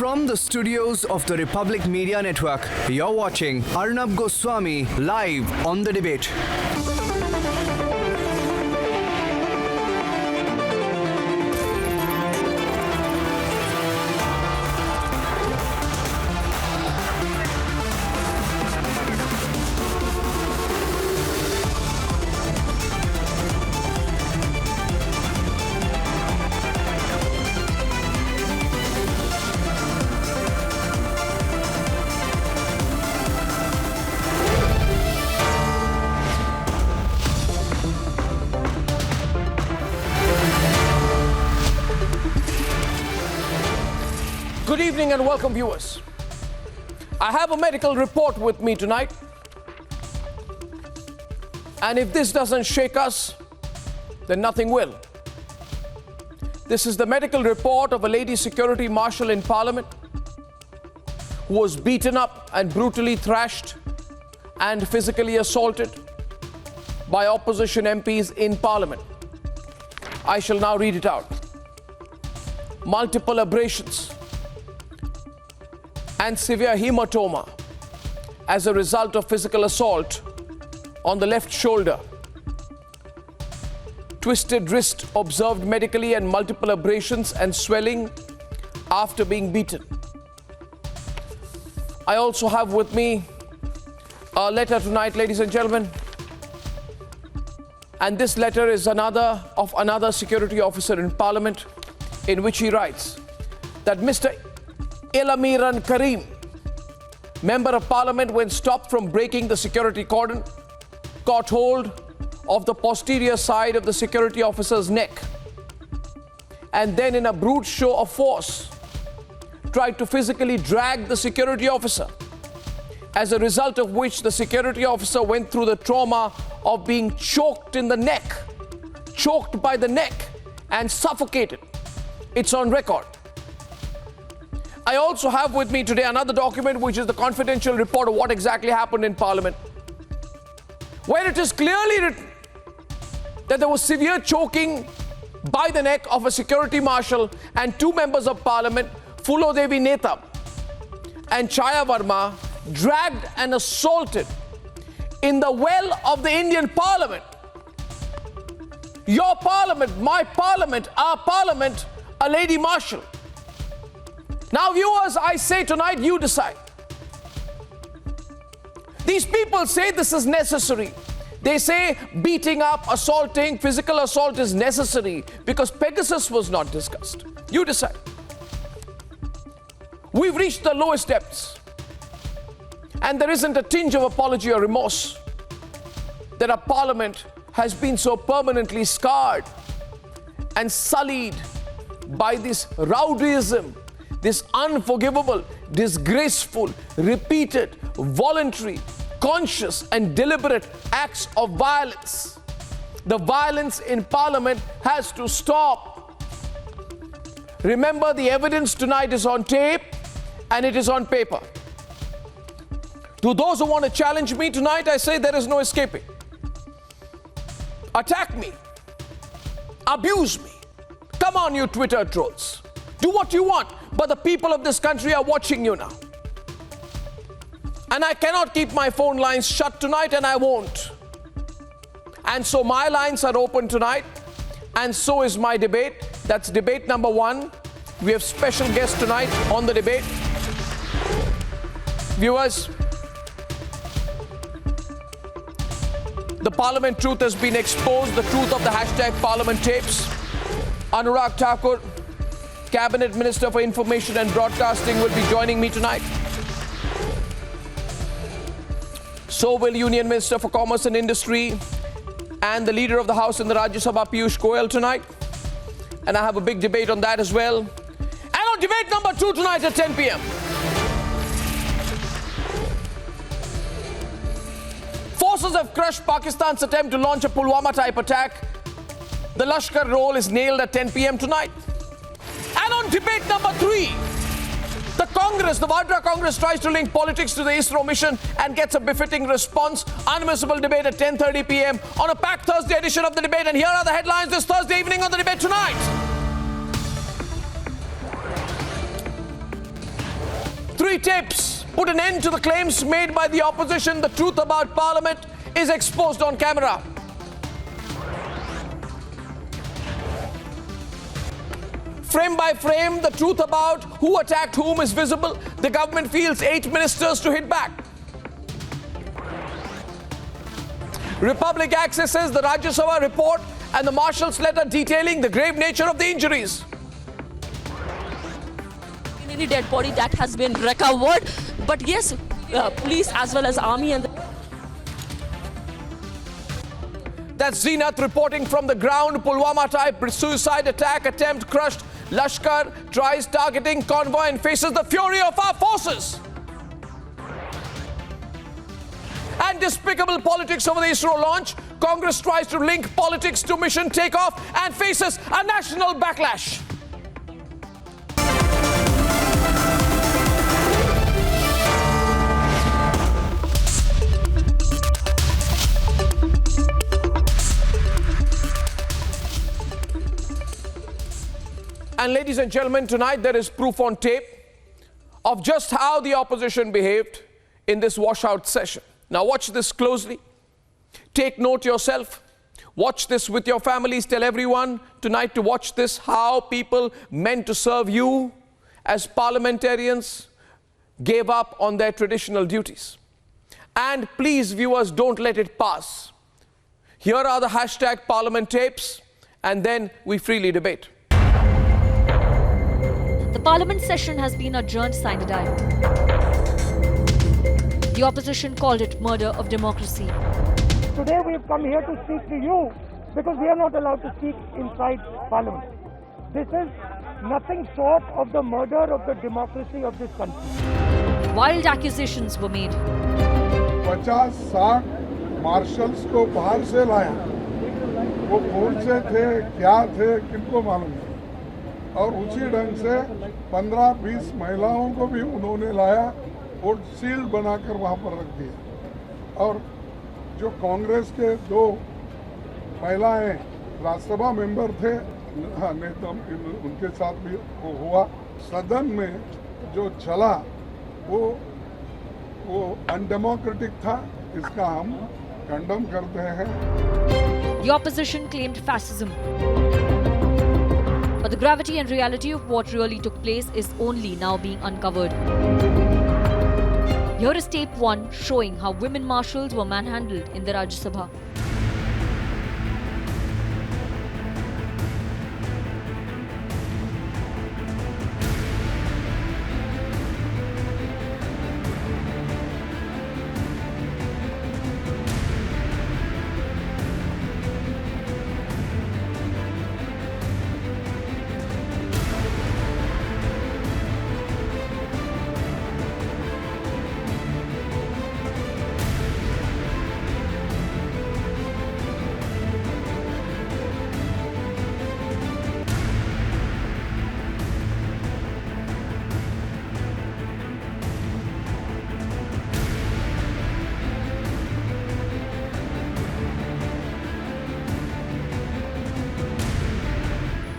From the studios of the Republic Media Network, you're watching Arnab Goswami live on The Debate. Good evening and welcome, viewers. I have a medical report with me tonight. And if this doesn't shake us, then nothing will. This is the medical report of a lady security marshal in Parliament who was beaten up and brutally thrashed and physically assaulted by opposition MPs in Parliament. I shall now read it out. Multiple abrasions and severe hematoma as a result of physical assault on the left shoulder. Twisted wrist observed medically and multiple abrasions and swelling after being beaten. I also have with me a letter tonight, ladies and gentlemen. And this letter is another security officer in Parliament, in which he writes that Mr. Ilamiran Karim, Member of Parliament, when stopped from breaking the security cordon, caught hold of the posterior side of the security officer's neck and then, in a brute show of force, tried to physically drag the security officer, as a result of which the security officer went through the trauma of being choked in the neck, choked by the neck and suffocated. It's on record. I also have with me today another document, which is the confidential report of what exactly happened in Parliament, where it is clearly written that there was severe choking by the neck of a security marshal and two members of Parliament, Fulo Devi Neta and Chaya Verma, dragged and assaulted in the well of the Indian Parliament. Your Parliament, my Parliament, our Parliament, a lady marshal. Now, viewers, I say tonight, you decide. These people say this is necessary. They say beating up, assaulting, physical assault is necessary because Pegasus was not discussed. You decide. We've reached the lowest depths. And there isn't a tinge of apology or remorse that our Parliament has been so permanently scarred and sullied by this rowdyism, this unforgivable, disgraceful, repeated, voluntary, conscious and deliberate acts of violence. The violence in Parliament has to stop. Remember, the evidence tonight is on tape and it is on paper. To those who want to challenge me tonight, I say there is no escaping. Attack me. Abuse me. Come on, you Twitter trolls. Do what you want, but the people of this country are watching you now. And I cannot keep my phone lines shut tonight, and I won't. And so my lines are open tonight, and so is my debate. That's debate number 1. We have special guests tonight on the debate. Viewers, the Parliament truth has been exposed, the truth of the hashtag Parliament tapes. Anurag Thakur, Cabinet Minister for Information and Broadcasting, will be joining me tonight. So will Union Minister for Commerce and Industry and the Leader of the House in the Rajya Sabha, Piyush Goyal, tonight. And I have a big debate on that as well. And on debate number 2 tonight at 10 p.m. Forces have crushed Pakistan's attempt to launch a Pulwama-type attack. The Lashkar role is nailed at 10 p.m. tonight. And on debate number 3, the Vadra Congress tries to link politics to the ISRO mission and gets a befitting response. Unmissable debate at 10:30 p.m. on a packed Thursday edition of The Debate. And here are the headlines this Thursday evening on The Debate tonight. 3 tapes put an end to the claims made by the opposition. The truth about Parliament is exposed on camera. Frame by frame, the truth about who attacked whom is visible. The government feels 8 ministers to hit back. Republic accesses the Rajya Sabha report and the Marshals letter detailing the grave nature of the injuries. Any dead body that has been recovered, but yes, police as well as army and That's Zenith reporting from the ground. Pulwama type suicide attack attempt crushed. Lashkar tries targeting convoy and faces the fury of our forces. And despicable politics over the ISRO launch. Congress tries to link politics to mission takeoff and faces a national backlash. And ladies and gentlemen, tonight there is proof on tape of just how the opposition behaved in this washout session. Now watch this closely. Take note yourself. Watch this with your families. Tell everyone tonight to watch this, how people meant to serve you as parliamentarians gave up on their traditional duties. And please, viewers, don't let it pass. Here are the hashtag Parliament tapes, and then we freely debate. The Parliament session has been adjourned sine die. The opposition called it murder of democracy. Today we have come here to speak to you because we are not allowed to speak inside Parliament. This is nothing short of the murder of the democracy of this country. Wild accusations were made. 50-60 marshals को बाहर से लाया, वो कौन से थे, क्या थे, किनको मालूम है। और उसी ढंग से 15-20 महिलाओं को भी उन्होंने लाया और सील्ड बनाकर वहाँ पर रख दिया। और जो कांग्रेस के 2 महिलाएं राज्यसभा मेंबर थे, नेता उनके साथ भी वो हुआ। सदन में जो चला वो अनडेमोक्रेटिक था, इसका हम कंडम करते हैं। The opposition claimed fascism. But the gravity and reality of what really took place is only now being uncovered. Here is tape 1 showing how women marshals were manhandled in the Rajya Sabha.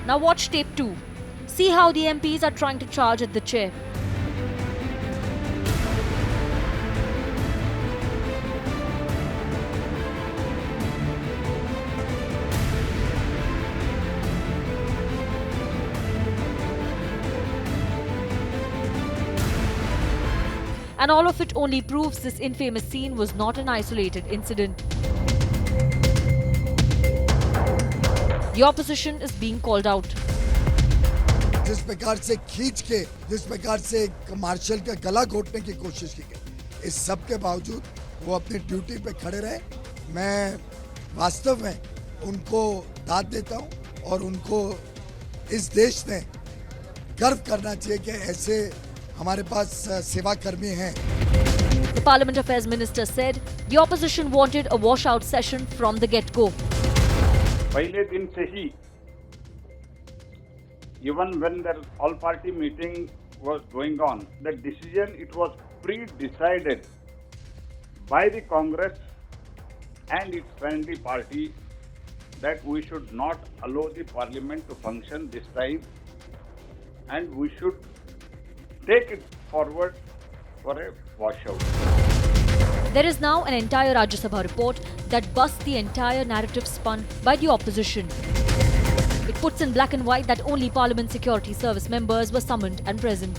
Now watch tape 2. See how the MPs are trying to charge at the chair. And all of it only proves this infamous scene was not an isolated incident. The opposition is being called out. जिस प्रकार से खींच के, जिस प्रकार से martial का गला घोटने की कोशिश की गई, इस सब के बावजूद वो अपनी ड्यूटी पे खड़े रहे। मैं वास्तव में उनको दाद देता हूँ और उनको इस देश ने गर्व करना चाहिए कि ऐसे हमारे पास सेवा कर्मी हैं। The Parliament Affairs Minister said the opposition wanted a washout session from the get-go. पहले दिन से ही even when the all party meeting was going on, the decision, it was pre-decided by the Congress and its friendly party that we should not allow the parliament to function this time and we should take it forward for a washout. There is now an entire Rajya Sabha report that busts the entire narrative spun by the opposition. It puts in black and white that only Parliament Security Service members were summoned and present.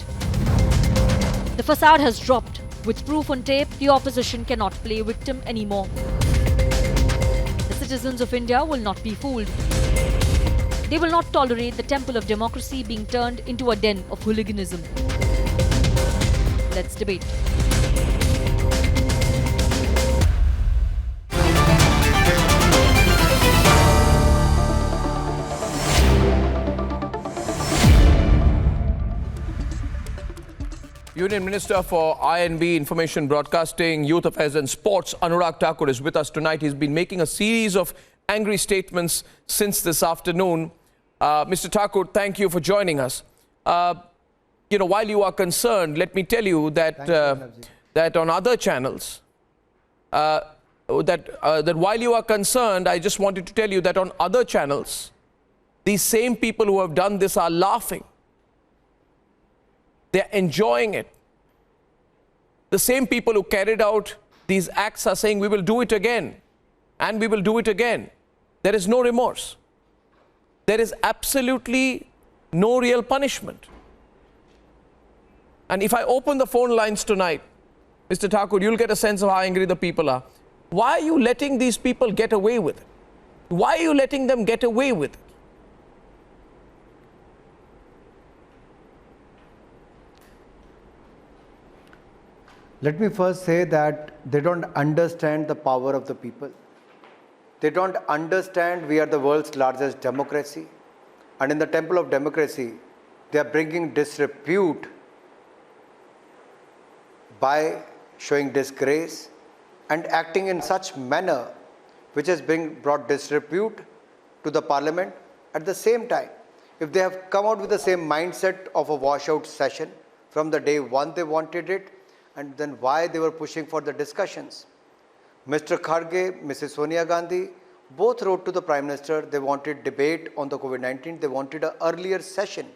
The facade has dropped. With proof on tape, the opposition cannot play victim anymore. The citizens of India will not be fooled. They will not tolerate the temple of democracy being turned into a den of hooliganism. Let's debate. Union Minister for INB, Information Broadcasting, Youth Affairs and Sports, Anurag Thakur, is with us tonight. He's been making a series of angry statements since this afternoon. Mr. Thakur, thank you for joining us. While you are concerned, let me tell you that that on other channels, that while you are concerned, I just wanted to tell you that on other channels, these same people who have done this are laughing. They're enjoying it. The same people who carried out these acts are saying, we will do it again, and we will do it again. There is no remorse. There is absolutely no real punishment. And if I open the phone lines tonight, Mr. Thakur, you'll get a sense of how angry the people are. Why are you letting these people get away with it? Why are you letting them get away with it? Let me first say that they don't understand the power of the people. They don't understand we are the world's largest democracy. And in the temple of democracy, they are bringing disrepute by showing disgrace and acting in such manner which has brought disrepute to the parliament. At the same time, if they have come out with the same mindset of a washout session from the day one they wanted it, and then why they were pushing for the discussions. Mr. Kharge, Mrs. Sonia Gandhi, both wrote to the Prime Minister, they wanted debate on the COVID-19, they wanted an earlier session.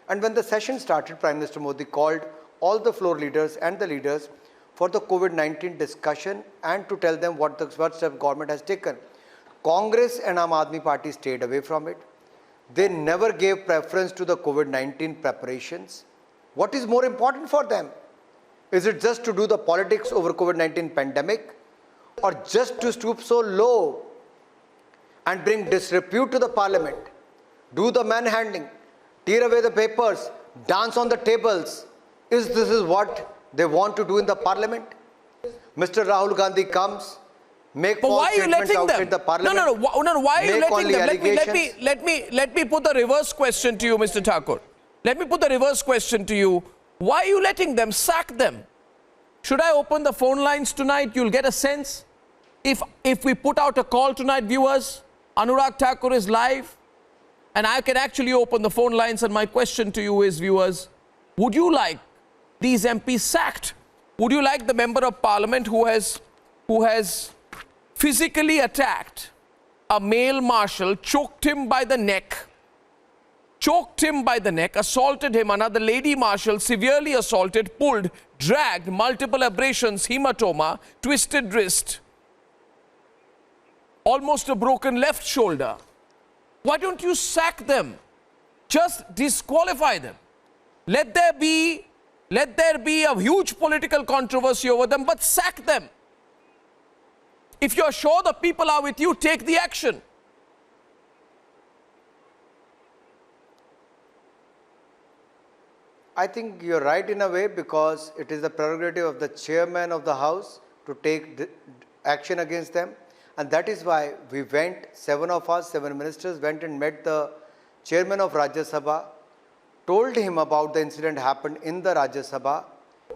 And when the session started, Prime Minister Modi called all the floor leaders and the leaders for the COVID-19 discussion and to tell them what step government has taken. Congress and Aam Aadmi Party stayed away from it. They never gave preference to the COVID-19 preparations. What is more important for them? Is it just to do the politics over COVID-19 pandemic, or just to stoop so low and bring disrepute to the parliament, do the manhandling, tear away the papers, dance on the tables? This is what they want to do in the parliament? Mr. Rahul Gandhi comes, make false statements outside the parliament. No. Why are you letting them? Let me put the reverse question to you, Mr. Thakur. Let me put the reverse question to you. Why are you letting them? Sack them. Should I open the phone lines tonight? You'll get a sense. If we put out a call tonight, viewers, Anurag Thakur is live, and I can actually open the phone lines, and my question to you is, viewers, would you like these MPs sacked? Would you like the member of parliament who has physically attacked a male marshal, choked him by the neck, assaulted him, another lady marshal severely assaulted, pulled, dragged, multiple abrasions, hematoma, twisted wrist, almost a broken left shoulder? Why don't you sack them? Just disqualify them. Let there be a huge political controversy over them, but sack them. If you're sure the people are with you, take the action. I think you're right in a way, because it is the prerogative of the chairman of the house to take action against them. And that is why we went, 7 of us, 7 ministers went and met the chairman of Rajya Sabha, told him about the incident happened in the Rajya Sabha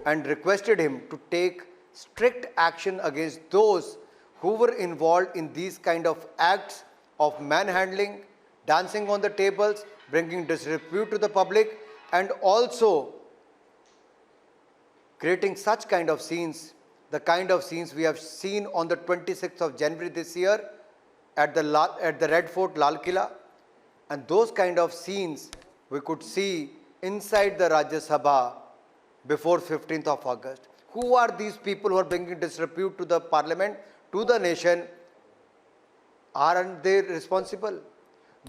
and requested him to take strict action against those who were involved in these kind of acts of manhandling, dancing on the tables, bringing disrepute to the public, and also creating such kind of scenes, the kind of scenes we have seen on the 26th of January this year at the Red Fort, Lal Killa. And those kind of scenes we could see inside the Rajya Sabha before 15th of August. Who are these people who are bringing disrepute to the parliament, to the nation? Aren't they responsible?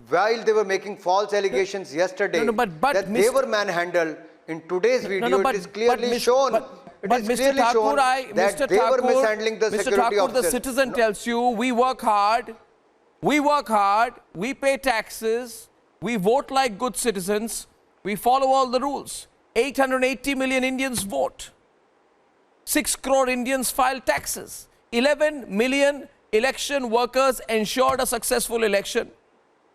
While they were making false allegations yesterday but that they were manhandled, in today's video it is clearly shown. But Mr. Thakur, that they were mishandling the security Thakur, the officers. citizen tells you, we work hard, we pay taxes, we vote like good citizens, we follow all the rules. 880 million Indians vote. 6 crore Indians file taxes. 11 million election workers ensured a successful election.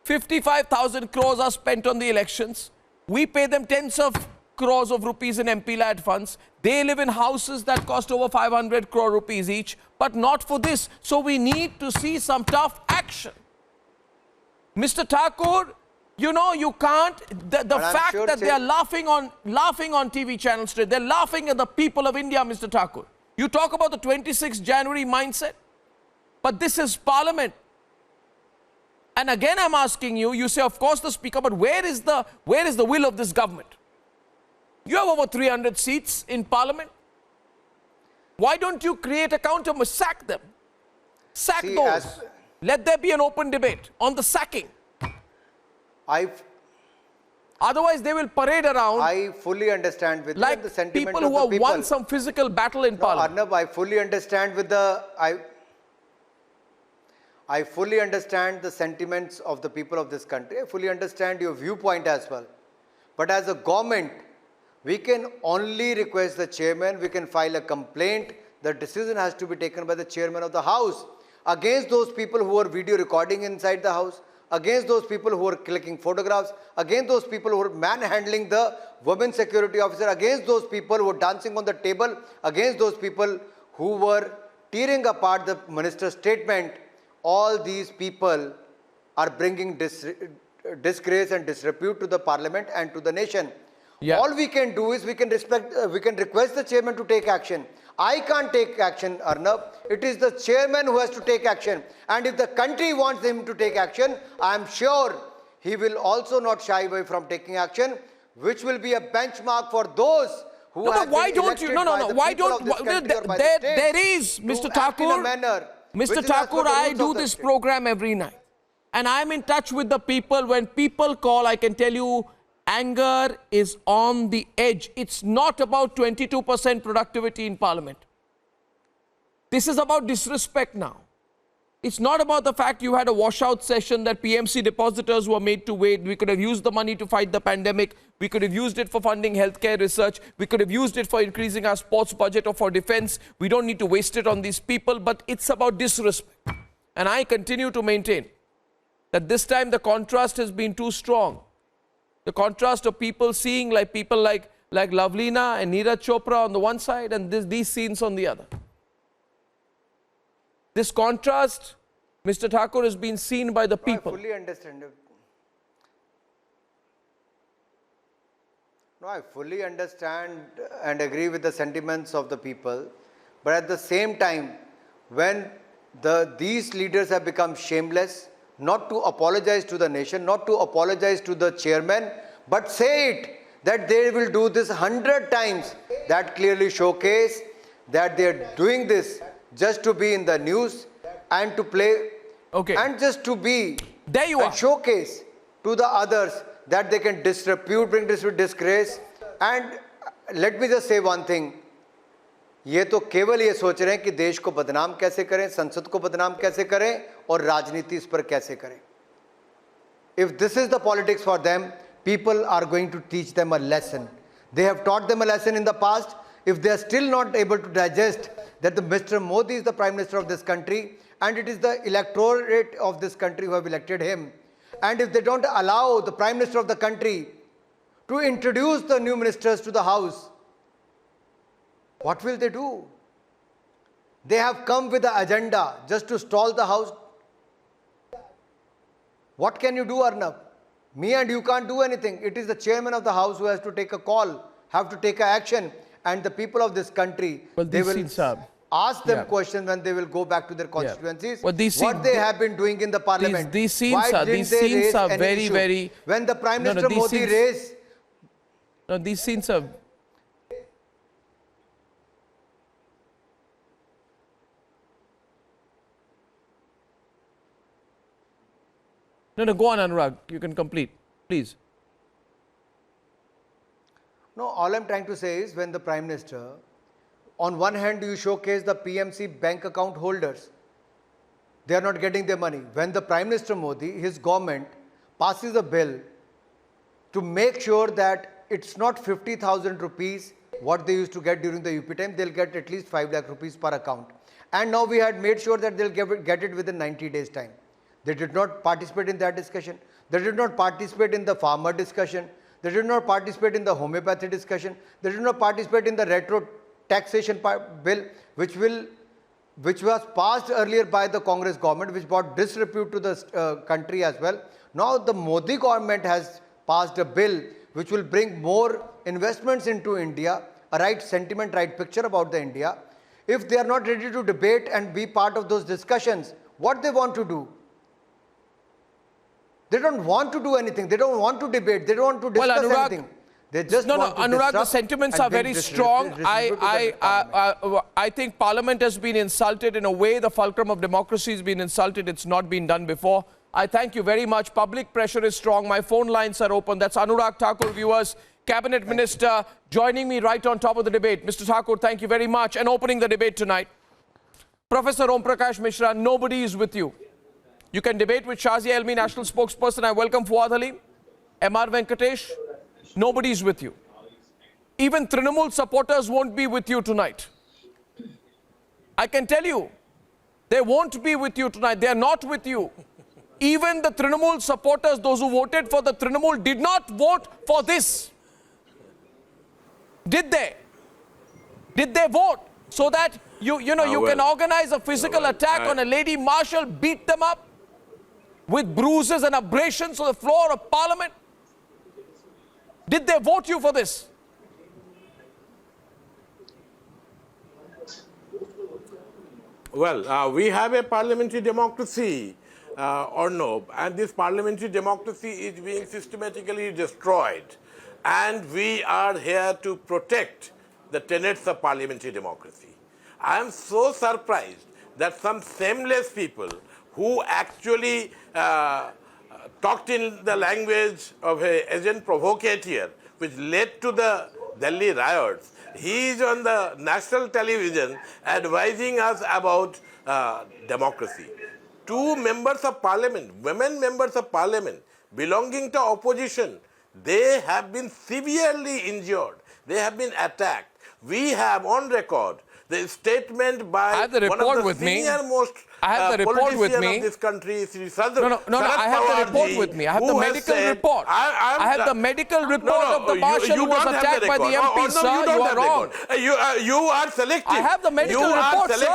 55,000 crores are spent on the elections. We pay them tens of crores of rupees in MP-led funds. They live in houses that cost over 500 crore rupees each, but not for this. So we need to see some tough action. Mr. Thakur, you know, you can't, the fact that they are laughing on TV channels today, they're laughing at the people of India, Mr. Thakur. You talk about the 26th January mindset, but this is Parliament. And again, I'm asking you, you say, of course, the Speaker, but where is the will of this government? You have over 300 seats in Parliament. Why don't you create a counter, sack them? Sack those. Let there be an open debate on the sacking. Otherwise, they will parade around. I fully understand with like the sentiment people who have won some physical battle in Parliament. Arnab, I fully understand with the I fully understand the sentiments of the people of this country. I fully understand your viewpoint as well. But as a government, we can only request the chairman, we can file a complaint. The decision has to be taken by the chairman of the House against those people who are video recording inside the House, against those people who are clicking photographs, against those people who are manhandling the women security officer, against those people who are dancing on the table, against those people who were tearing apart the minister's statement. All these people are bringing disgrace and disrepute to the parliament and to the nation. Yeah. All we can do is we can request the chairman to take action. I can't take action, Arnab. It is the chairman who has to take action. And if the country wants him to take action, I am sure he will also not shy away from taking action, which will be a benchmark for those who have been elected by the people of this country or by the state. There is, Mr. Thakur. Mr. Thakur, I do this program every night. And I'm in touch with the people. When people call, I can tell you, anger is on the edge. It's not about 22% productivity in Parliament. This is about disrespect now. It's not about the fact you had a washout session that PMC depositors were made to wait. We could have used the money to fight the pandemic. We could have used it for funding healthcare research. We could have used it for increasing our sports budget or for defense. We don't need to waste it on these people, but it's about disrespect. And I continue to maintain that this time the contrast has been too strong. The contrast of people seeing like people like Lavlina and Neeraj Chopra on the one side and these scenes on the other. This contrast, Mr. Thakur, has been seen by the people. I fully understand. No, I fully understand and agree with the sentiments of the people. But at the same time, when these leaders have become shameless, not to apologize to the nation, not to apologize to the chairman, but say it, that they will do this 100 times. That clearly showcase that they are doing this just to be in the news and to play, and just to be there you are. Showcase to the others that they can disrepute, bring disgrace. And let me just say one thing. ये तो केवल ये सोच रहे हैं कि देश को बदनाम कैसे करें, संसद को बदनाम कैसे करें और राजनीति इस पर कैसे करें. If this is the politics for them, people are going to teach them a lesson. They have taught them a lesson in the past. If they are still not able to digest that Mr. Modi is the Prime Minister of this country and it is the electorate of this country who have elected him, and if they don't allow the Prime Minister of the country to introduce the new ministers to the House, what will they do? They have come with the agenda just to stall the House. What can you do, Arnab? Me and you can't do anything. It is the chairman of the House who has to take a call, have to take action, and the people of this country, they will ask them questions when they will go back to their constituencies. What they have been doing in the parliament. These scenes are very, very... When the Prime Minister Modi raised... No, these scenes are... No, go on, Anurag. You can complete, please. No, all I'm trying to say is when the Prime Minister, on one hand, you showcase the PMC bank account holders. They are not getting their money. When the Prime Minister Modi, his government, passes a bill to make sure that it's not 50,000 rupees what they used to get during the UP time, they'll get at least 5 lakh rupees per account. And now we had made sure that they'll get it within 90 days time. They did not participate in that discussion. They did not participate in the farmer discussion. They did not participate in the homeopathy discussion. They did not participate in the retro taxation bill, which was passed earlier by the Congress government, which brought disrepute to the country as well. Now the Modi government has passed a bill which will bring more investments into India, a right sentiment, right picture about the India. If they are not ready to debate and be part of those discussions, what they want to do? They don't want to do anything. They don't want to debate. They don't want to discuss anything. They just want to Anurag, the disrupt sentiments and are very bring strong. disrepute to the parliament. I think Parliament has been insulted in a way. The fulcrum of democracy has been insulted. It's not been done before. I thank you very much. Public pressure is strong. My phone lines are open. That's Anurag Thakur, viewers, Cabinet Minister, joining me right on top of the debate. Mr. Thakur, thank you very much. And opening the debate tonight, Professor Om Prakash Mishra, nobody is with you. You can debate with Shazia Elmi, National Spokesperson. I welcome Fuad Halim, M.R. Venkatesh. Nobody is with you. Even Trinamool supporters won't be with you tonight. I can tell you, they won't be with you tonight. They are not with you. Even the Trinamool supporters, those who voted for the Trinamool, did not vote for this. Did they? Did they vote so that you can organize a physical attack on a lady marshal, beat them up with bruises and abrasions on the floor of Parliament? Did they vote you for this? Well, we have a parliamentary democracy, Arnab, and this parliamentary democracy is being systematically destroyed. And we are here to protect the tenets of parliamentary democracy. I am so surprised that some shameless people who actually talked in the language of an agent provocateur, which led to the Delhi riots. He is on the national television advising us about democracy. Two members of parliament, women members of parliament, belonging to opposition, they have been severely injured. They have been attacked. We have on record the statement by one of the senior-most politician of this country, Sri Sharad I have the report with me. I have the medical report. I have the medical report of the marshal who was attacked by the MP, sir. You are wrong. You are selective. I have the medical report, sir.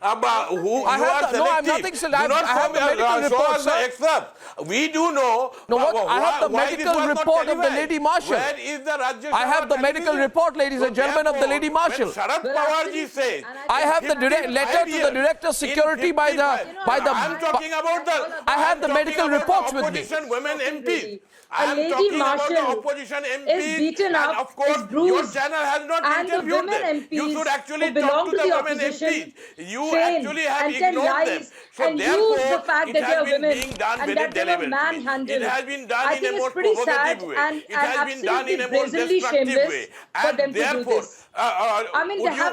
I am nothing selective. I have the medical report, sir. We do know. I have the medical report of the lady marshal. Where is the Rajya I have the medical report, ladies and gentlemen, of the lady marshal. Sharad Pawarji says, I have the letter to the director of security by the. I'm talking about the. I have the medical reports with me. Opposition women MPs. I am talking about the opposition MPs, and of course, your channel has not interviewed them. You should actually talk to the women MPs. You actually have ignored them. So therefore, it has been being done very deliberately. It has been done in a more provocative way. It has been done in a more destructive way. And therefore,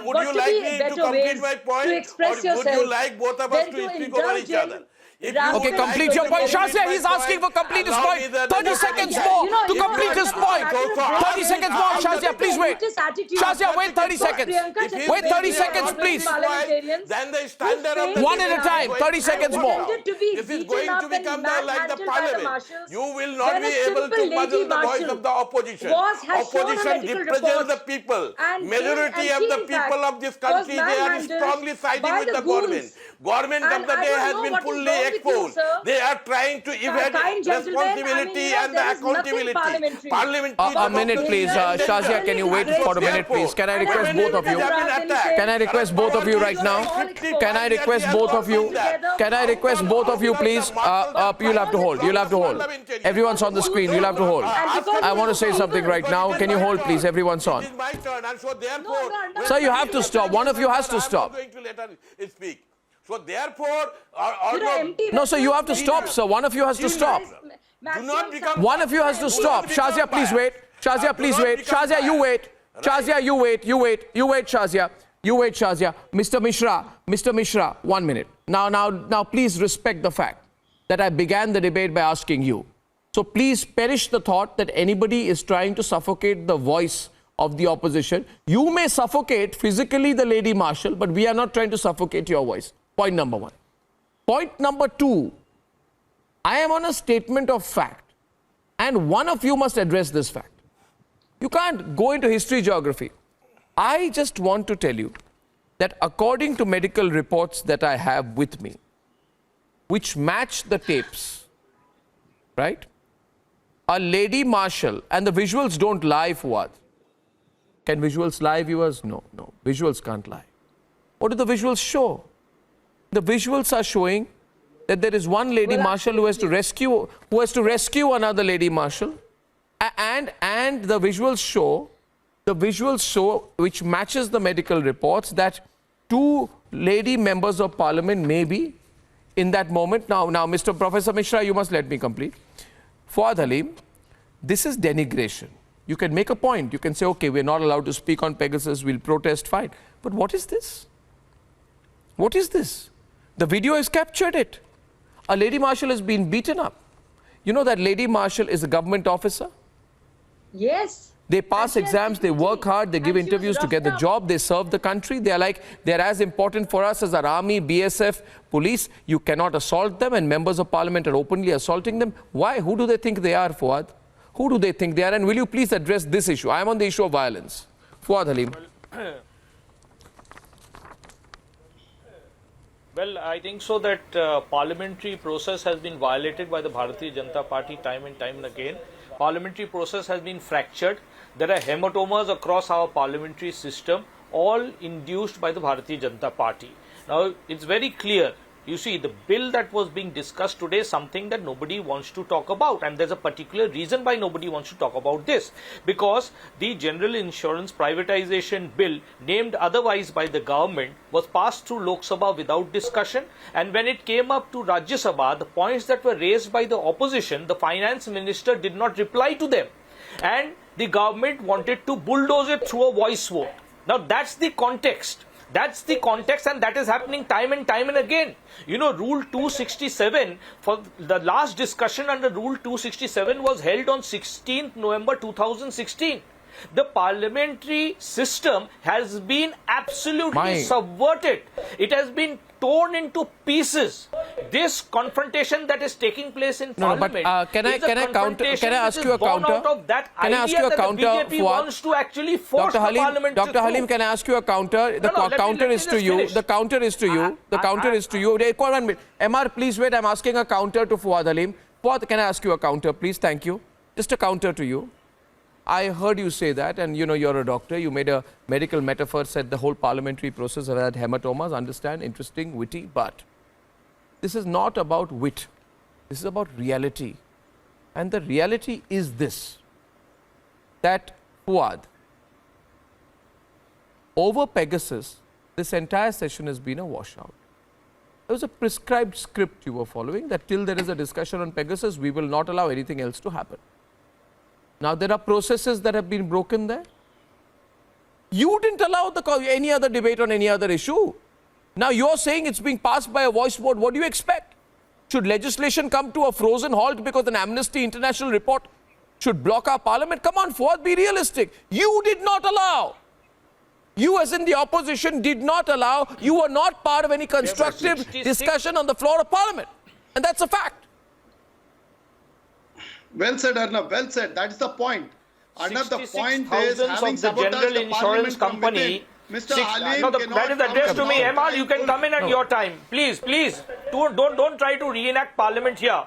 would you like me to complete my point, or would you like both of us to speak over each other? Okay, complete your point. Shazia, he's asking for complete his point. 30 seconds more to complete his point. 30 seconds more. Shazia, please wait. Shazia, wait 30 seconds. Wait 30 seconds, please. Then the standard of the one at a time. 30 seconds more. This is going to become like the parliament. You will not be able to muzzle the voice of the opposition. Opposition represents the people. Majority of the people of this country, they are strongly siding with the government. Government of the day has been fully exposed. They are trying to evade responsibility and the accountability. A minute, please. Shazia, can you wait for a minute, please? Can I request both of you? Can I request both of you right now? Can I request both of you? Can I request both of you, please? You'll have to hold. You'll have to hold. Everyone's on the screen. You'll have to hold. I want to say something right now. Can you hold, please? Everyone's on. My turn, and so therefore, Sir, you have to stop. One of you has to stop. I'm going to let her speak. So therefore, Arnab, No, sir, you have to stop, sir. One of you has to stop. do not become... One of you has to stop. Shazia, please wait. Shazia, please wait. Shazia, you wait. Shazia, you wait. You wait. You wait, Shazia. You wait, Shazia. Mr. Mishra, 1 minute. Now, please respect the fact that I began the debate by asking you. So please perish the thought that anybody is trying to suffocate the voice of the opposition. You may suffocate physically the Lady Marshal, but we are not trying to suffocate your voice. Point number one. Point number two, I am on a statement of fact, and one of you must address this fact. You can't go into history, geography. I just want to tell you that according to medical reports that I have with me, which match the tapes, right? A Lady Marshal, and the visuals don't lie, Fuad. Can visuals lie, viewers? No. Visuals can't lie. What do the visuals show? The visuals are showing that there is one Lady Marshal who has to rescue another Lady Marshal, and the visuals show, which matches the medical reports, that two lady members of parliament may be in that moment. Now, Mr. Professor Mishra, you must let me complete. Fuad Halim, this is denigration. You can make a point. You can say, okay, we're not allowed to speak on Pegasus, we'll protest, fine. But what is this? What is this? The video has captured it. A Lady Marshal has been beaten up. You know that Lady Marshal is a government officer? Yes. They pass exams, they work hard, they give interviews to get the job, they serve the country. They're as important for us as our army, BSF, police. You cannot assault them, and members of parliament are openly assaulting them. Why? Who do they think they are, Fuad? Who do they think they are? And will you please address this issue? I am on the issue of violence. Fuad Halim. Well, I think so that parliamentary process has been violated by the Bharatiya Janata Party time and time again. Parliamentary process has been fractured. There are hematomas across our parliamentary system, all induced by the Bharatiya Janata Party. Now, it's very clear. You see, the bill that was being discussed today is something that nobody wants to talk about, and there's a particular reason why nobody wants to talk about this, because the general insurance privatization bill, named otherwise by the government, was passed through Lok Sabha without discussion, and when it came up to Rajya Sabha, the points that were raised by the opposition, the finance minister did not reply to them, and the government wanted to bulldoze it through a voice vote. Now that's the context. That's the context, and that is happening time and time and again. You know, Rule 267, for the last discussion under Rule 267 was held on 16th November 2016. The parliamentary system has been absolutely subverted. It has been torn into pieces. This confrontation that is taking place in parliament can I ask you a counter? Out of that can I ask you a counter? The BJP wants to actually force Dr. the parliament Dr. Halim, can I ask you a counter? The counter is to you. The counter is to you. The counter is to you. Wait 1 minute. MR, please wait. I'm asking a counter to Fuad Halim. Fuad, can I ask you a counter, please? Thank you. Just a counter to you. I heard you say that, and you know you're a doctor. You made a medical metaphor, said the whole parliamentary process have had hematomas. Understand, interesting, witty, but this is not about wit. This is about reality. And the reality is this, that Fuad, over Pegasus, this entire session has been a washout. There was a prescribed script you were following, that till there is a discussion on Pegasus, we will not allow anything else to happen. Now, there are processes that have been broken there. You didn't allow any other debate on any other issue. Now, you're saying it's being passed by a voice vote. What do you expect? Should legislation come to a frozen halt because an Amnesty International report should block our parliament? Come on, Fuad, be realistic. You did not allow. You, as in the opposition, did not allow. You were not part of any constructive discussion on the floor of parliament. And that's a fact. Well said, Arnab. Well said. That is the point. Arnab, the point is having of the general insurance company. Mr. Halim that is addressed to me. MR, you can come in at your time. Please. Don't try to reenact parliament here.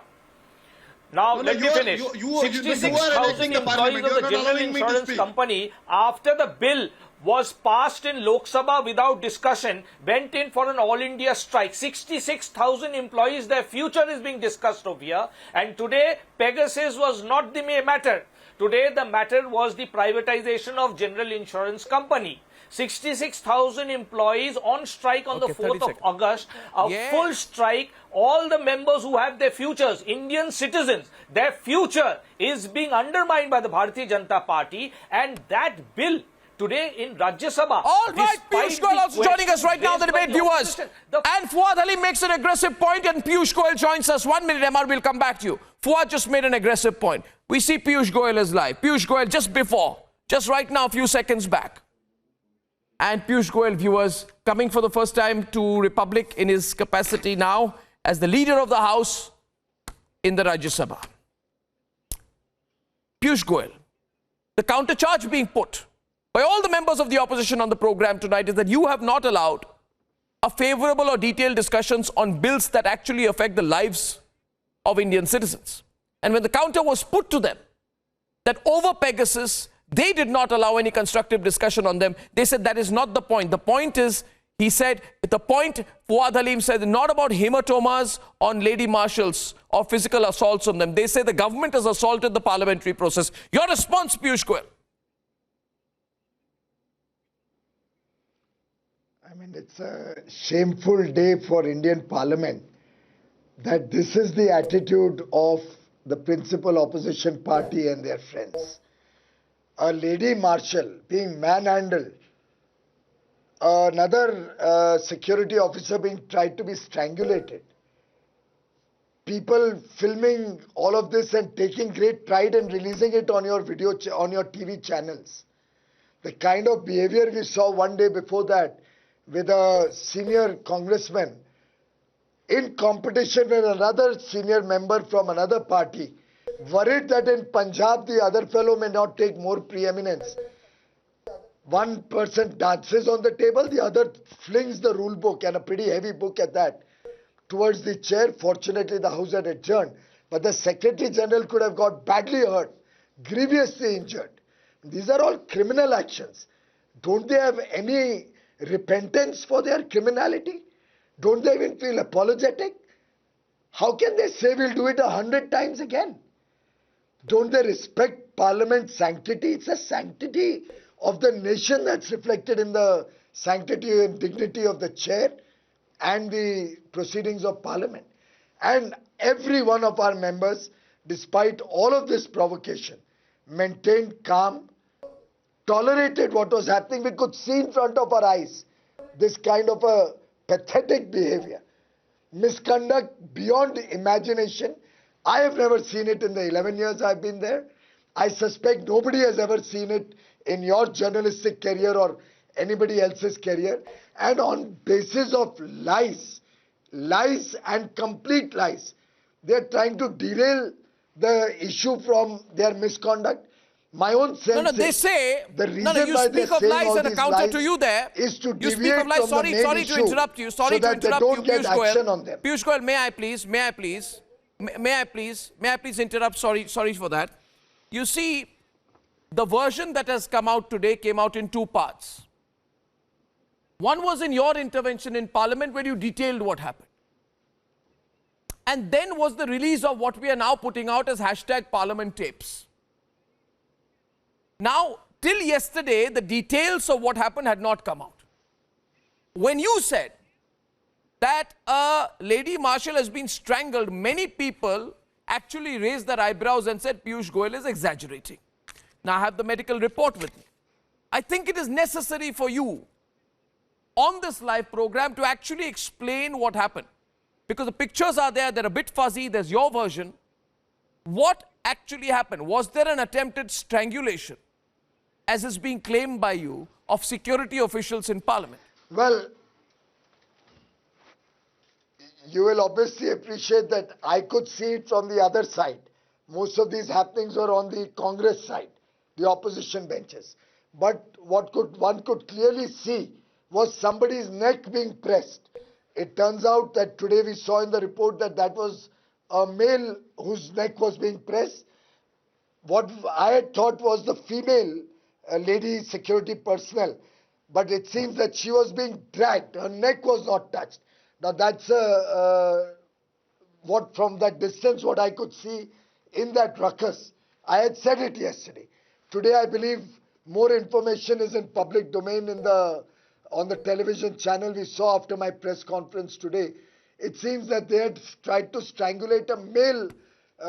Now, let me finish. 66,000 employees of the general insurance company, after the bill was passed in Lok Sabha without discussion, went in for an all-India strike. 66,000 employees, their future is being discussed over here. And today, Pegasus was not the matter. Today, the matter was the privatization of General Insurance Company. 66,000 employees on strike on the 4th of August, a full strike. All the members who have their futures, Indian citizens, their future is being undermined by the Bharatiya Janata Party, and that bill today in Rajya Sabha. All right, Piyush Goyal also joining us right now, the debate viewers. And Fuad Ali makes an aggressive point, and Piyush Goyal joins us. 1 minute, MR, we'll come back to you. Fuad just made an aggressive point. We see Piyush Goyal is live. Piyush Goyal just right now, a few seconds back. And Piyush Goyal, viewers, coming for the first time to Republic in his capacity now as the leader of the House in the Rajya Sabha. Piyush Goyal, the countercharge being put by all the members of the opposition on the program tonight is that you have not allowed a favorable or detailed discussions on bills that actually affect the lives of Indian citizens. And when the counter was put to them, that over Pegasus, they did not allow any constructive discussion on them. They said that is not the point. The point is, he said, the point, Fuad Halim said, not about hematomas on lady marshals or physical assaults on them. They say the government has assaulted the parliamentary process. Your response, Piyush Goyal? I mean, it's a shameful day for Indian Parliament that this is the attitude of the principal opposition party and their friends. A lady marshal being manhandled, another security officer being tried to be strangulated, people filming all of this and taking great pride in releasing it on your on your TV channels. The kind of behavior we saw one day before that with a senior congressman in competition with another senior member from another party, worried that in Punjab the other fellow may not take more preeminence. One person dances on the table, the other flings the rule book, and a pretty heavy book at that, towards the chair. Fortunately, the House had adjourned, but the Secretary General could have got badly hurt, grievously injured. These are all criminal actions. Don't they have any repentance for their criminality? Don't they even feel apologetic? How can they say we'll do it 100 times again? Don't they respect Parliament's sanctity? It's a sanctity of the nation that's reflected in the sanctity and dignity of the chair and the proceedings of Parliament. And every one of our members, despite all of this provocation, maintained calm, tolerated what was happening. We could see in front of our eyes this kind of a pathetic behavior, misconduct beyond imagination. I have never seen it in the 11 years I've been there. I suspect nobody has ever seen it in your journalistic career or anybody else's career. And on basis of lies and complete lies, they're trying to derail the issue from their misconduct. My own sense they say, the reason you why speak of lies and a counter to you there. Is to you speak of lies. Sorry to interrupt you. Sorry to interrupt you, Piyush Goyal. Piyush Goyal, may I please interrupt? Sorry for that. You see, the version that has come out today came out in two parts. One was in your intervention in Parliament where you detailed what happened. And then was the release of what we are now putting out as hashtag Parliament tapes. Now, till yesterday, the details of what happened had not come out. When you said that a lady marshal has been strangled, many people actually raised their eyebrows and said Piyush Goyal is exaggerating. Now, I have the medical report with me. I think it is necessary for you on this live program to actually explain what happened. Because the pictures are there, they're a bit fuzzy, there's your version. What actually happened? Was there an attempted strangulation, as is being claimed by you, of security officials in Parliament? Well, you will obviously appreciate that I could see it from the other side. Most of these happenings were on the Congress side, the opposition benches. But what one could clearly see was somebody's neck being pressed. It turns out that today we saw in the report that that was a male whose neck was being pressed. What I had thought was the female lady security personnel, but it seems that she was being dragged. Her neck was not touched. Now that's what from that distance what I could see in that ruckus. I had said it yesterday. Today, I believe more information is in public domain on the television channel we saw after my press conference today. It seems that they had tried to strangulate a male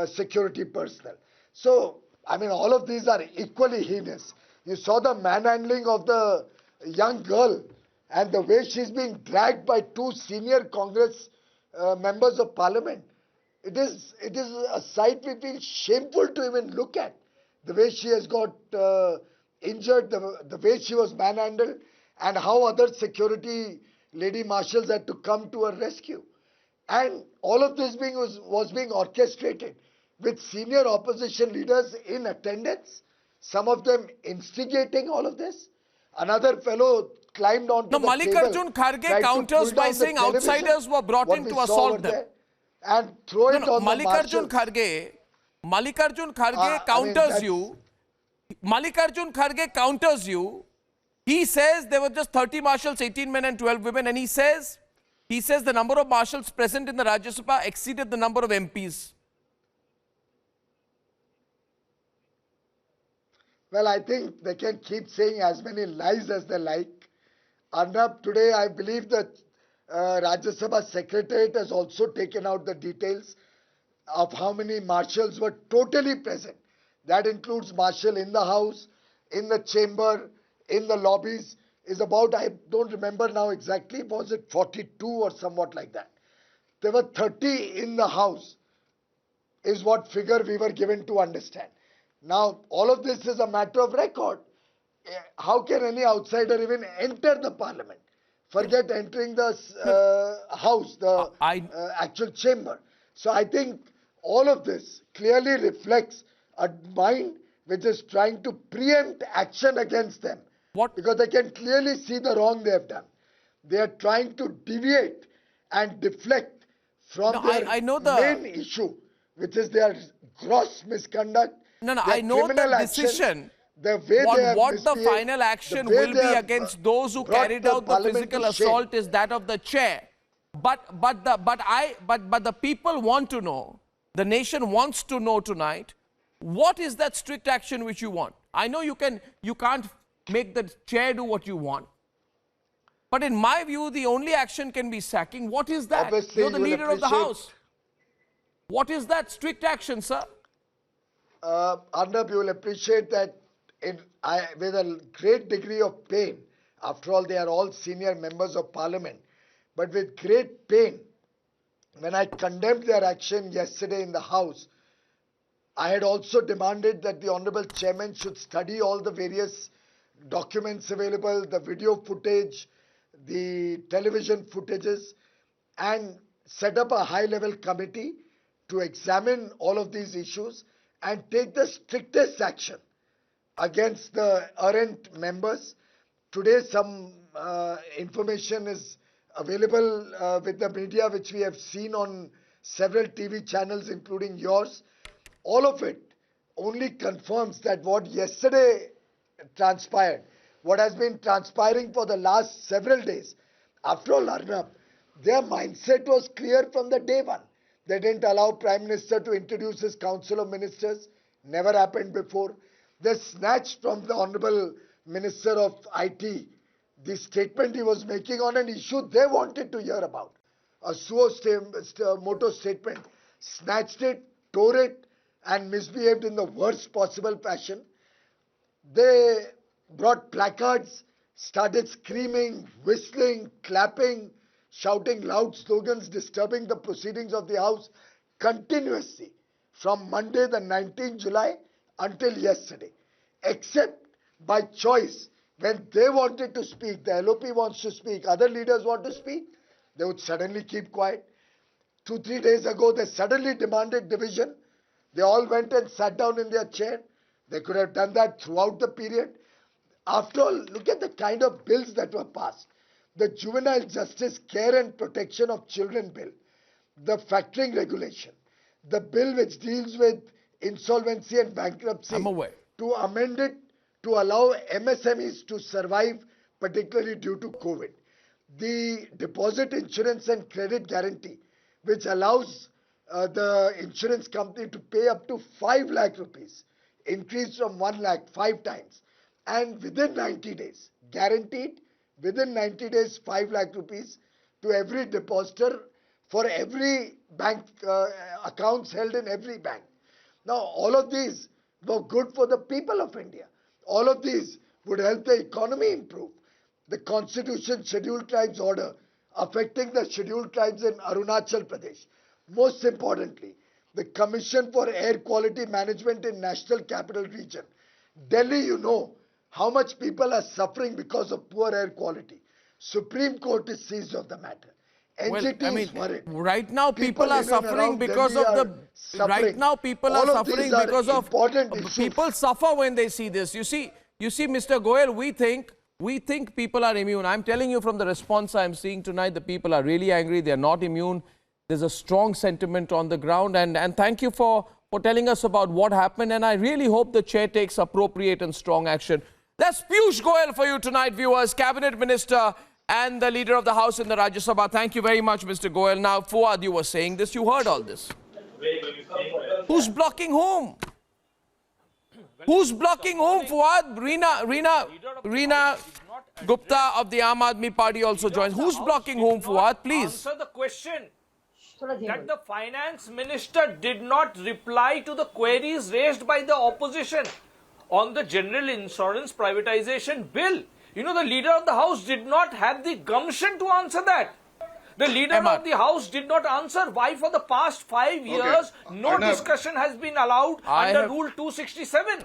security personnel. So, I mean, all of these are equally heinous. You saw the manhandling of the young girl and the way she's being dragged by two senior Congress members of parliament. It is a sight we feel shameful to even look at. The way she has got injured, the way she was manhandled, and how other security lady marshals had to come to her rescue. And all of this was being orchestrated with senior opposition leaders in attendance, some of them instigating all of this. Another fellow climbed onto the table. Mallikarjun Kharge counters by saying outsiders were brought in to assault them. And throw it on the marshals. Mallikarjun Kharge counters you. Mallikarjun Kharge counters you. He says there were just 30 marshals, 18 men and 12 women, and he says the number of marshals present in the Rajya Sabha exceeded the number of MPs. Well, I think they can keep saying as many lies as they like. Arnab, today I believe that Rajya Sabha Secretariat has also taken out the details of how many marshals were totally present. That includes marshal in the house, in the chamber, in the lobbies. Is about, I don't remember now exactly, was it 42 or somewhat like that. There were 30 in the house, is what figure we were given to understand. Now, all of this is a matter of record. How can any outsider even enter the parliament? Forget entering the house, the actual chamber. So I think all of this clearly reflects a mind which is trying to preempt action against them. Because they can clearly see the wrong they have done. They are trying to deviate and deflect from their main issue, which is their gross misconduct. I know the decision. The way what the final action will be against those who carried out the physical assault is that of the chair. But the people want to know, the nation wants to know tonight, what is that strict action which you want? I know you can't make the chair do what you want. But in my view, the only action can be sacking. What is that? Obviously, you're the leader of the house. What is that strict action, sir? Arnab, you will appreciate that with a great degree of pain. After all, they are all senior members of parliament. But with great pain, when I condemned their action yesterday in the house, I had also demanded that the Honorable Chairman should study all the various documents available, the video footage, the television footages, and set up a high-level committee to examine all of these issues and take the strictest action against the errant members. Today, some information is available with the media, which we have seen on several TV channels, including yours. All of it only confirms that what yesterday transpired, what has been transpiring for the last several days. After all, Arnab, their mindset was clear from the day one. They didn't allow Prime Minister to introduce his Council of Ministers. Never happened before. They snatched from the Honorable Minister of IT the statement he was making on an issue they wanted to hear about. A suo moto statement. Snatched it, tore it, and misbehaved in the worst possible fashion. They brought placards, started screaming, whistling, clapping, shouting loud slogans, disturbing the proceedings of the House continuously from Monday the 19th July until yesterday. Except by choice, when they wanted to speak, the LOP wants to speak, other leaders want to speak, they would suddenly keep quiet. 2-3 days ago, they suddenly demanded division. They all went and sat down in their chair. They could have done that throughout the period. After all, look at the kind of bills that were passed. The Juvenile Justice Care and Protection of Children Bill, the factoring regulation, the bill which deals with insolvency and bankruptcy, to amend it to allow MSMEs to survive, particularly due to COVID. The deposit insurance and credit guarantee, which allows the insurance company to pay up to 5 lakh rupees increased from 1 lakh 5 times. And within 90 days, guaranteed, within 90 days, 5 lakh rupees to every depositor for every bank accounts held in every bank. Now, all of these were good for the people of India. All of these would help the economy improve. The Constitution Scheduled Tribes Order affecting the scheduled tribes in Arunachal Pradesh. Most importantly, the Commission for Air Quality Management in National Capital Region. Delhi, you know how much people are suffering because of poor air quality. Supreme Court is seized of the matter. NGT is worried. Right now people are suffering because of the... Right now people are suffering because of... People suffer when they see this. You see, Mr. Goyal, we think people are immune. I'm telling you from the response I'm seeing tonight, the people are really angry. They're not immune. There's a strong sentiment on the ground. And thank you for telling us about what happened. And I really hope the chair takes appropriate and strong action. That's Piyush Goyal for you tonight, viewers, Cabinet Minister and the Leader of the House in the Rajya Sabha. Thank you very much, Mr. Goyal. Now, Fuad, you were saying this. You heard all this. Who's blocking whom? Who's blocking whom, Fuad? Reena Gupta of the Aam Aadmi Party also joins. Who's blocking whom, Fuad? Please. Answer the question. That the Finance Minister did not reply to the queries raised by the opposition on the General Insurance Privatization Bill. You know, the Leader of the House did not have the gumption to answer that. The Leader of the House did not answer why for the past 5 years no discussion has been allowed under Rule 267.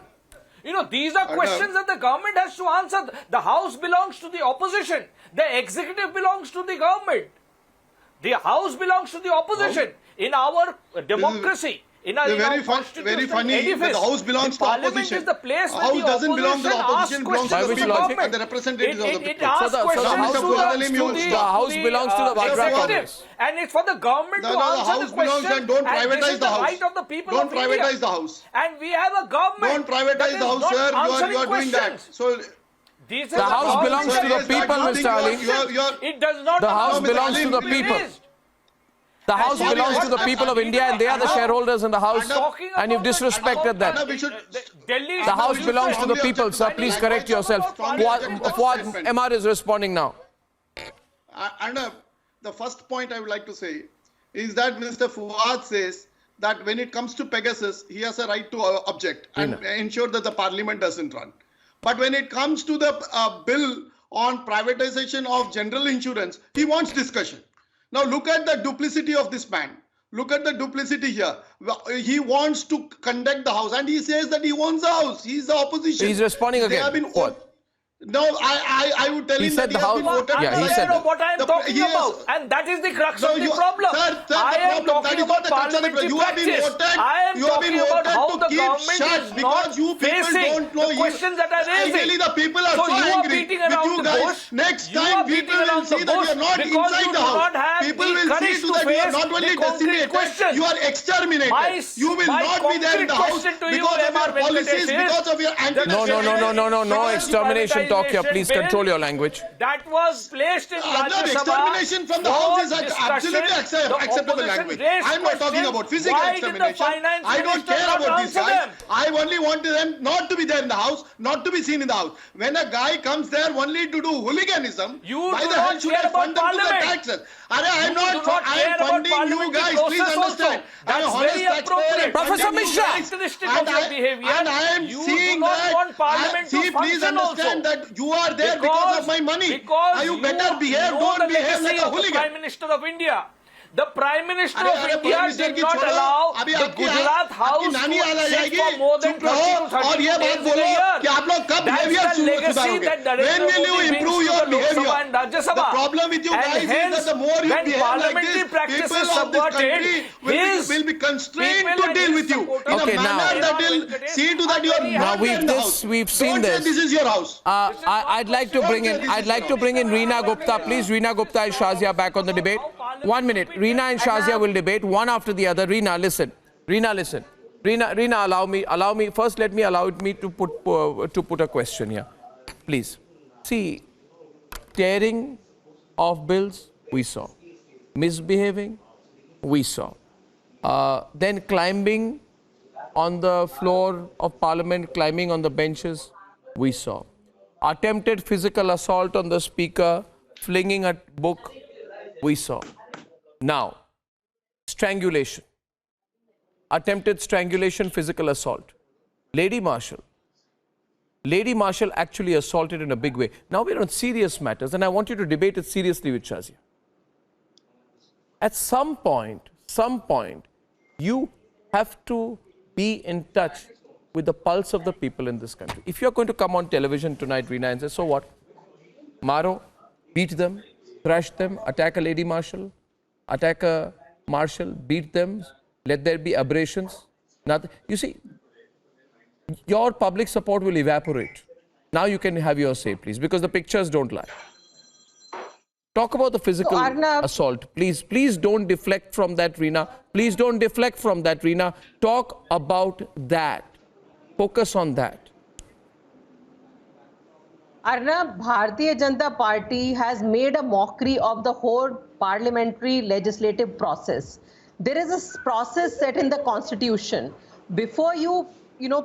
You know, these are questions that the government has to answer. The House belongs to the opposition. The executive belongs to the government. The House belongs to the opposition. In our democracy, in our very funny. Edifice, the House belongs to Parliament opposition. Is the place the where House the doesn't belong to the opposition. Belongs to the people and the representatives of the people. It asks questions the House belongs to the Vadra Congress. And it's for the government to answer the question. And don't privatize the House. Right of the people don't privatize the House. And we have a government. Don't privatize the House, sir. You are doing that. So. The House belongs to the people, Mr. Ali. It does not. The House belongs to the people. The House belongs to the people of India and they are the shareholders in the House and you've disrespected them. The House belongs to the people, sir. Please correct yourself. Fuad MR is responding now. Arnab, the first point I would like to say is that Mr. Fuad says that when it comes to Pegasus, he has a right to object and ensure that the parliament doesn't run. But when it comes to the bill on privatization of general insurance, he wants discussion. Now look at the duplicity of this man. Look at the duplicity here. He wants to conduct the House and he says that he wants the House. He's the opposition. He's responding again. No, I would tell him that he has been voted. Yeah, he said what I am talking about. And that is the crux of the problem. I am talking about parliamentary practice. I am talking about how the government is not facing the questions that are raising. Ideally, the people are so angry with you guys. Next time, people will see that you are not inside the House. People will see that you are not only decimated, you are exterminated. You will not be there in the House because of your policies, because of your anti-nationalism. No extermination talk here. Please control your language. That was placed in Rajya Sabha. Extermination from the House is absolutely acceptable language. I'm not talking about physical extermination. I don't care about these guys. I only want them not to be there in the House, not to be seen in the House. When a guy comes there only to do hooliganism, why the hell should I fund them to the taxes? I'm not funding you guys. Please understand. I'm a honest taxpayer. Professor Mishra. And I am seeing that. See, please understand that you are there because of my money. You better behave. Don't behave like a hooligan. Prime Minister of India. The Prime Minister of India did not allow the Gujarat House to sit for more than 20 to 30 days in a year. That's the legacy that Narendra Modi brings to the Lok Sabha and Rajya Sabha. The problem with you guys is that the more you behave like this, people of this country will be constrained to deal with you in a manner that will see to that you are not in the House. We've seen this. Don't say this is your House. I'd like to bring in Reena Gupta. Please, Reena Gupta and Shazia back on the debate. 1 minute. Reena and Shazia will debate one after the other. Reena, listen. Reena, allow me. First, let me allow me to put a question here. Please. See, tearing of bills, we saw. Misbehaving, we saw. Then climbing on the floor of Parliament, climbing on the benches, we saw. Attempted physical assault on the speaker, flinging a book, we saw. Now, strangulation. Attempted strangulation, physical assault. Lady Marshal actually assaulted in a big way. Now we're on serious matters, and I want you to debate it seriously with Shazia. At some point, you have to be in touch with the pulse of the people in this country. If you're going to come on television tonight, Reena, and say, so what? Maro, beat them, thrash them, attack a Lady Marshal, attack a Marshal, beat them, let there be aberrations. Nothing. You see, your public support will evaporate. Now you can have your say, please, because the pictures don't lie. Talk about the physical assault. Please don't deflect from that, Reena. Please don't deflect from that, Reena. Talk about that. Focus on that. Arnab, Bharatiya Janata Party has made a mockery of the whole parliamentary legislative process. There is a process set in the constitution. Before you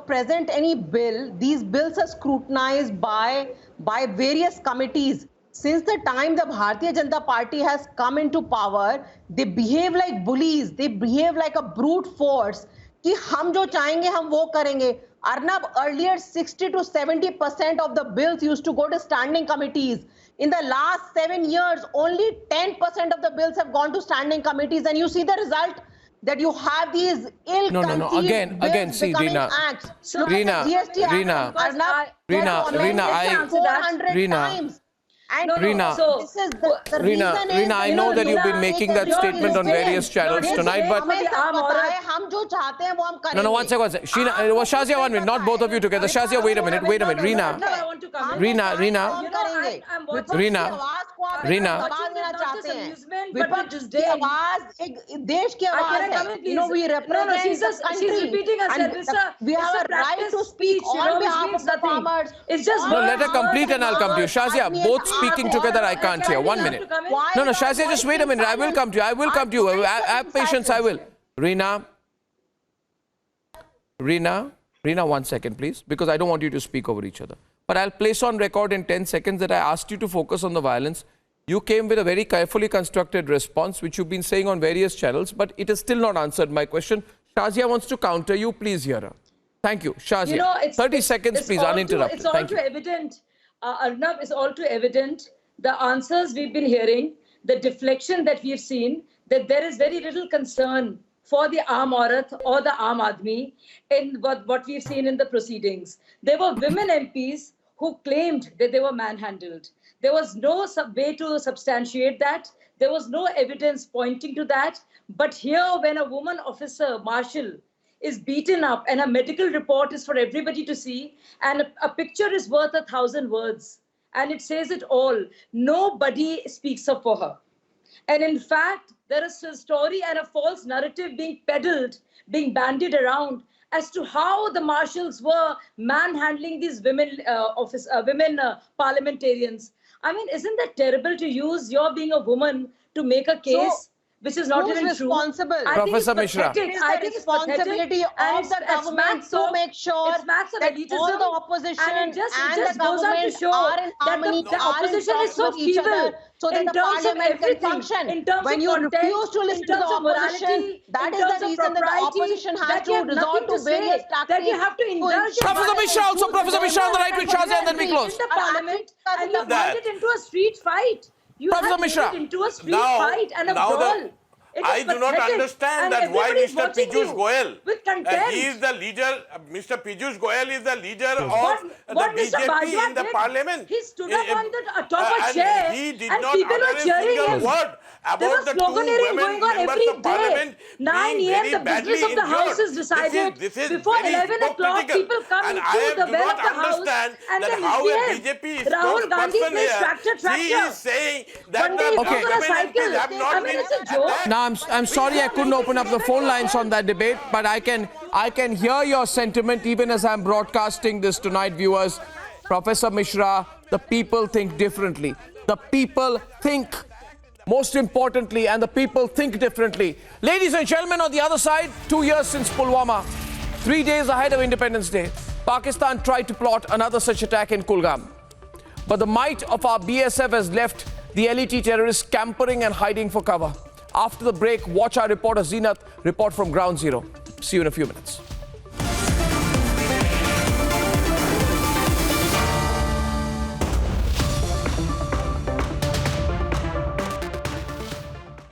present any bill, these bills are scrutinized by various committees. Since the time the Bharatiya Janata Party has come into power, they behave like bullies. They behave like a brute force. कि हम जो चाहेंगे हम वो करेंगे. Arnab, earlier 60 to 70% of the bills used to go to standing committees. In the last 7 years, only 10% of the bills have gone to standing committees, and you see the result that you have these ill-conceived bills see, becoming Reena, acts. Reena, Reena, I know that you've been making that statement on various channels tonight, but no, one second. Shazia, 1 minute, not both of you together. Shazia, wait a minute. Reena, we represent she's repeating herself. We have a right to speak on behalf of the farmers. It's just no, let her complete and I'll come to you. Shazia, both speaking together, I can't hear. 1 minute. No, Shazia, just wait a minute. I will come to you. Have patience, I will. Reena, 1 second, please, because I don't want you to speak over each other. But I'll place on record in 10 seconds that I asked you to focus on the violence. You came with a very carefully constructed response, which you've been saying on various channels, but it has still not answered my question. Shazia wants to counter you. Please hear her. Thank you. Shazia, 30 seconds, please, uninterrupted. It's all too evident. Arnab, it's all too evident. The answers we've been hearing, the deflection that we've seen, that there is very little concern for the Aam Aurat or the Aam Aadmi in what we've seen in the proceedings. There were women MPs who claimed that they were manhandled. There was no way to substantiate that. There was no evidence pointing to that. But here, when a woman officer, Marshal, is beaten up and a medical report is for everybody to see, and a picture is worth 1,000 words, and it says it all, nobody speaks up for her. And in fact, there is a story and a false narrative being peddled, being bandied around as to how the Marshals were manhandling these women parliamentarians. I mean, isn't that terrible to use your being a woman to make a case which is not even responsible? True? Professor Mishra. I think it's responsibility of the government to make sure that all the opposition and the government are in harmony, the opposition is so each other, so that the parliament can function. When you refuse to listen to the opposition, that is the reason that the opposition has to resort to various tactics. That you have to indulge. Professor Mishra, also Professor Mishra on the right with Shazia, and then we close. In the parliament, and you made it into a street fight. You have made it into a street fight and a brawl. I do not understand that why Mr. Piyush Goyal, with contempt. he is the leader, Mr. Piyush Goyal is the leader of the Mr. BJP in the parliament. He stood up on the top of chair he did and not people utter were a cheering single him. word about the two women members of parliament 9 being a.m. very the badly business of the House injured. is decided. This is Before very 11 o'clock, hypocritical. people come and into I the do well not of the House understand and that then how a misbehave. BJP Rahul Gandhi spokesperson plays here, tractor. he is saying that One day the he goes on a cycle. have not I mean, been it's a joke. Now, I'm sorry I couldn't open up the phone lines on that debate, but I can hear your sentiment even as I'm broadcasting this tonight, viewers. Professor Mishra, the people think differently. The people think, most importantly, and the people think differently. Ladies and gentlemen, on the other side, 2 years since Pulwama, 3 days ahead of Independence Day, Pakistan tried to plot another such attack in Kulgam. But the might of our BSF has left the LET terrorists scampering and hiding for cover. After the break, watch our reporter Zeenat report from Ground Zero. See you in a few minutes.